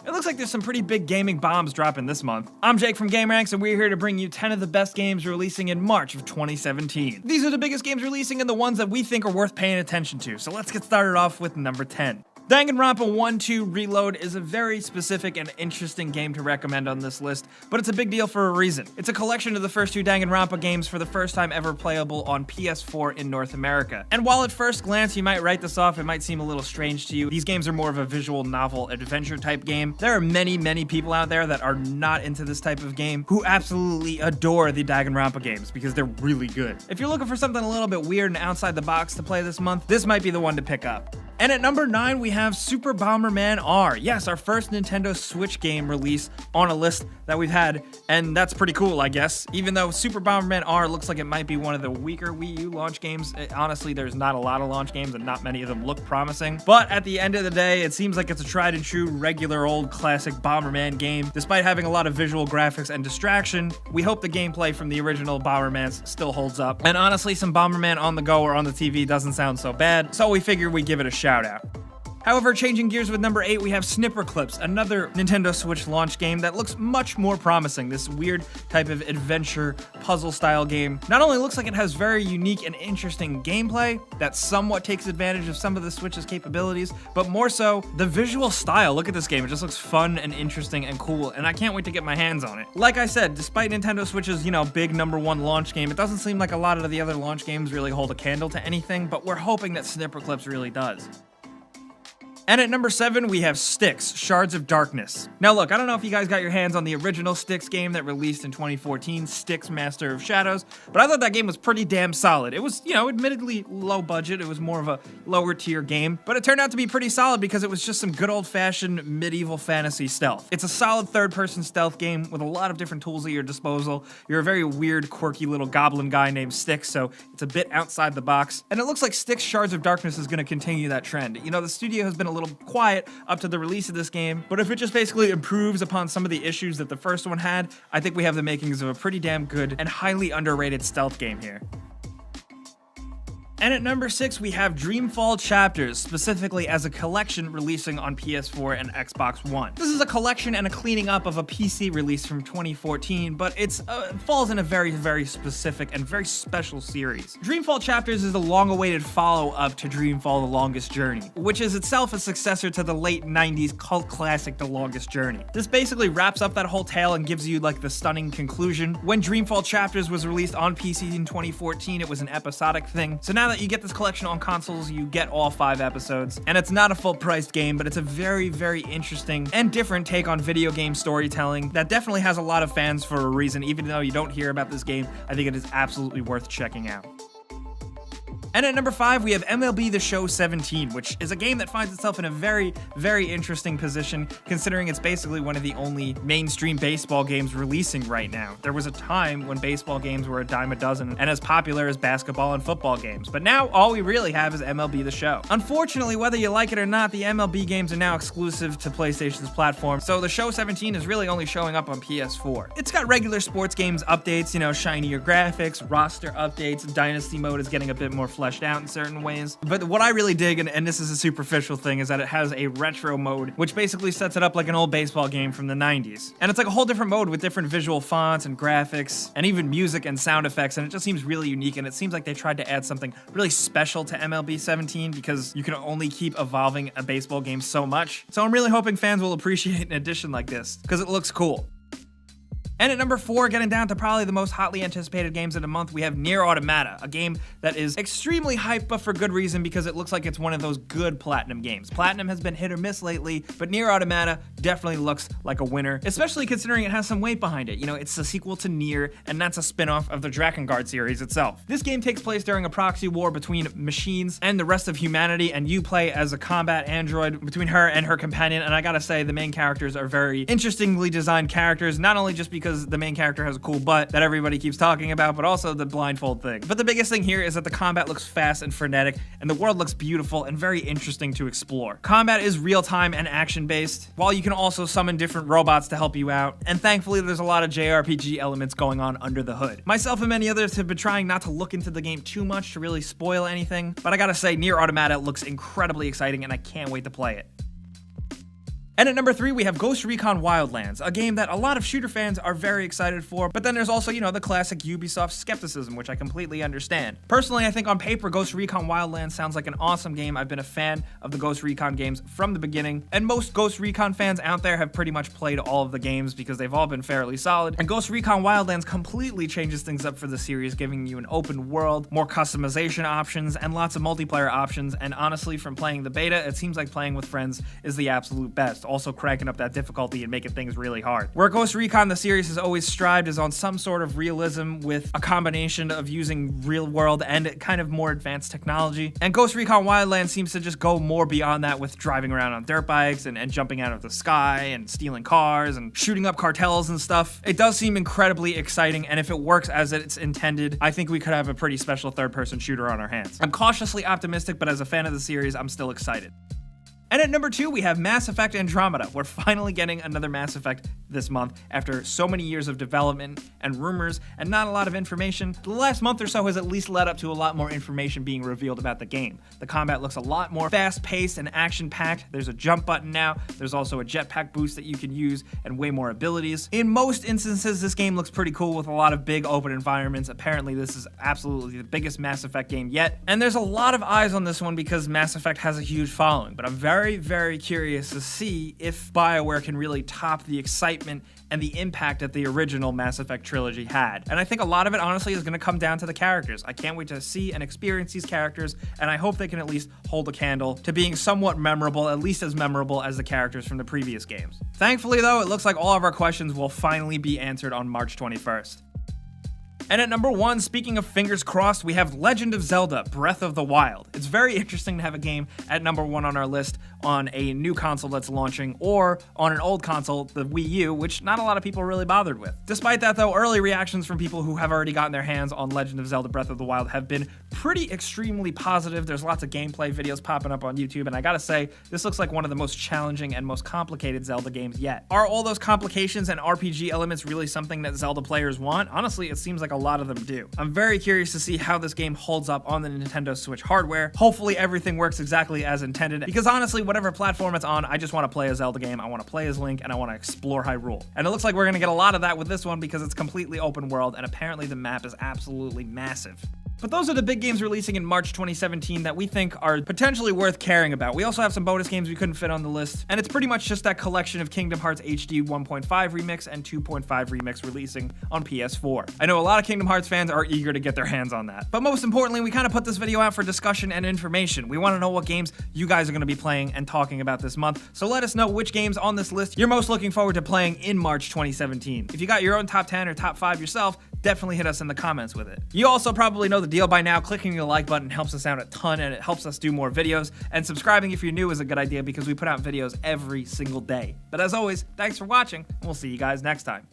It looks like there's some pretty big gaming bombs dropping this month. I'm Jake from GameRanks, and we're here to bring you 10 of the best games releasing in March of 2017. These are the biggest games releasing and the ones that we think are worth paying attention to, so let's get started off with number 10. Danganronpa 1-2 Reload is a very specific and interesting game to recommend on this list, but it's a big deal for a reason. It's a collection of the first two Danganronpa games for the first time ever playable on PS4 in North America. And while at first glance you might write this off, it might seem a little strange to you, these games are more of a visual novel adventure type game. There are many people out there that are not into this type of game who absolutely adore the Danganronpa games because they're really good. If you're looking for something a little bit weird and outside the box to play this month, this might be the one to pick up. And at number 9, we have Super Bomberman R. Yes, our first Nintendo Switch game release on a list that we've had, and that's pretty cool, I guess. Even though Super Bomberman R looks like it might be one of the weaker Wii U launch games, honestly, there's not a lot of launch games, and not many of them look promising. But at the end of the day, it seems like it's a tried and true, regular old classic Bomberman game. Despite having a lot of visual graphics and distraction, we hope the gameplay from the original Bombermans still holds up. And honestly, some Bomberman on the go or on the TV doesn't sound so bad, so we figured we'd give it a shout out. However, changing gears with number 8, we have Snipperclips, another Nintendo Switch launch game that looks much more promising. This weird type of adventure puzzle style game not only looks like it has very unique and interesting gameplay that somewhat takes advantage of some of the Switch's capabilities, but more so, the visual style. Look at this game, it just looks fun and interesting and cool, and I can't wait to get my hands on it. Like I said, despite Nintendo Switch's, big number 1 launch game, it doesn't seem like a lot of the other launch games really hold a candle to anything, but we're hoping that Snipperclips really does. And at number 7, we have Styx, Shards of Darkness. Now look, I don't know if you guys got your hands on the original Styx game that released in 2014, Styx Master of Shadows, but I thought that game was pretty damn solid. It was, admittedly low budget, it was more of a lower tier game, but it turned out to be pretty solid because it was just some good old-fashioned medieval fantasy stealth. It's a solid third-person stealth game with a lot of different tools at your disposal. You're a very weird, quirky little goblin guy named Styx, so it's a bit outside the box, and it looks like Styx Shards of Darkness is going to continue that trend. The studio has been a little quiet up to the release of this game, but if it just basically improves upon some of the issues that the first one had, I think we have the makings of a pretty damn good and highly underrated stealth game here. And at number 6, we have Dreamfall Chapters, specifically as a collection releasing on PS4 and Xbox One. This is a collection and a cleaning up of a PC release from 2014, but it falls in a very specific and very special series. Dreamfall Chapters is the long-awaited follow-up to Dreamfall: The Longest Journey, which is itself a successor to the late 90s cult classic The Longest Journey. This basically wraps up that whole tale and gives you the stunning conclusion. When Dreamfall Chapters was released on PC in 2014, it was an episodic thing, so now that you get this collection on consoles, you get all 5 episodes. And it's not a full-priced game, but it's a very interesting and different take on video game storytelling that definitely has a lot of fans for a reason. Even though you don't hear about this game, I think it is absolutely worth checking out. And at number 5, we have MLB The Show 17, which is a game that finds itself in a very interesting position, considering it's basically one of the only mainstream baseball games releasing right now. There was a time when baseball games were a dime a dozen and as popular as basketball and football games, but now all we really have is MLB The Show. Unfortunately, whether you like it or not, the MLB games are now exclusive to PlayStation's platform, so The Show 17 is really only showing up on PS4. It's got regular sports games updates, shinier graphics, roster updates, Dynasty mode is getting a bit more fleshed out in certain ways. But what I really dig, and this is a superficial thing, is that it has a retro mode, which basically sets it up like an old baseball game from the 90s. And it's like a whole different mode with different visual fonts and graphics, and even music and sound effects, and it just seems really unique, and it seems like they tried to add something really special to MLB 17 because you can only keep evolving a baseball game so much. So I'm really hoping fans will appreciate an addition like this, because it looks cool. And at number 4, getting down to probably the most hotly anticipated games of the month, we have Nier Automata, a game that is extremely hyped, but for good reason, because it looks like it's one of those good Platinum games. Platinum has been hit or miss lately, but Nier Automata definitely looks like a winner, especially considering it has some weight behind it. It's a sequel to Nier, and that's a spin-off of the Drakengard series itself. This game takes place during a proxy war between machines and the rest of humanity, and you play as a combat android between her and her companion, and I gotta say, the main characters are very interestingly designed characters, not only just because the main character has a cool butt that everybody keeps talking about, but also the blindfold thing. But the biggest thing here is that the combat looks fast and frenetic, and the world looks beautiful and very interesting to explore. Combat is real-time and action-based, while you can also summon different robots to help you out, and thankfully there's a lot of JRPG elements going on under the hood. Myself and many others have been trying not to look into the game too much to really spoil anything, but I gotta say, Nier Automata looks incredibly exciting, and I can't wait to play it. And at number 3, we have Ghost Recon Wildlands, a game that a lot of shooter fans are very excited for, but then there's also, the classic Ubisoft skepticism, which I completely understand. Personally, I think on paper, Ghost Recon Wildlands sounds like an awesome game. I've been a fan of the Ghost Recon games from the beginning, and most Ghost Recon fans out there have pretty much played all of the games because they've all been fairly solid, and Ghost Recon Wildlands completely changes things up for the series, giving you an open world, more customization options, and lots of multiplayer options, and honestly, from playing the beta, it seems like playing with friends is the absolute best, also cranking up that difficulty and making things really hard. Where Ghost Recon the series has always strived is on some sort of realism with a combination of using real world and kind of more advanced technology, and Ghost Recon Wildlands seems to just go more beyond that with driving around on dirt bikes and jumping out of the sky and stealing cars and shooting up cartels and stuff. It does seem incredibly exciting, and if it works as it's intended, I think we could have a pretty special third-person shooter on our hands. I'm cautiously optimistic, but as a fan of the series, I'm still excited. And at number 2, we have Mass Effect Andromeda. We're finally getting another Mass Effect this month after so many years of development and rumors and not a lot of information. The last month or so has at least led up to a lot more information being revealed about the game. The combat looks a lot more fast-paced and action-packed. There's a jump button now. There's also a jetpack boost that you can use and way more abilities. In most instances, this game looks pretty cool with a lot of big open environments. Apparently, this is absolutely the biggest Mass Effect game yet. And there's a lot of eyes on this one because Mass Effect has a huge following, but I'm very curious to see if BioWare can really top the excitement and the impact that the original Mass Effect trilogy had. And I think a lot of it, honestly, is going to come down to the characters. I can't wait to see and experience these characters, and I hope they can at least hold a candle to being somewhat memorable, at least as memorable as the characters from the previous games. Thankfully, though, it looks like all of our questions will finally be answered on March 21st. And at number 1, speaking of fingers crossed, we have Legend of Zelda Breath of the Wild. It's very interesting to have a game at number 1 on our list on a new console that's launching, or on an old console, the Wii U, which not a lot of people are really bothered with. Despite that though, early reactions from people who have already gotten their hands on Legend of Zelda Breath of the Wild have been pretty extremely positive. There's lots of gameplay videos popping up on YouTube, and I gotta say, this looks like one of the most challenging and most complicated Zelda games yet. Are all those complications and RPG elements really something that Zelda players want? Honestly, it seems like a lot of them do. I'm very curious to see how this game holds up on the Nintendo Switch hardware. Hopefully everything works exactly as intended, because honestly, whatever platform it's on, I just want to play a Zelda game, I want to play as Link, and I want to explore Hyrule. And it looks like we're going to get a lot of that with this one because it's completely open world, and apparently the map is absolutely massive. But those are the big games releasing in March 2017 that we think are potentially worth caring about. We also have some bonus games we couldn't fit on the list, and it's pretty much just that collection of Kingdom Hearts HD 1.5 Remix and 2.5 Remix releasing on PS4. I know a lot of Kingdom Hearts fans are eager to get their hands on that. But most importantly, we kind of put this video out for discussion and information. We want to know what games you guys are going to be playing and talking about this month, so let us know which games on this list you're most looking forward to playing in March 2017. If you got your own top 10 or top 5 yourself, definitely hit us in the comments with it. You also probably know the deal by now. Clicking the like button helps us out a ton, and it helps us do more videos, and subscribing if you're new is a good idea because we put out videos every single day. But as always, thanks for watching, and we'll see you guys next time.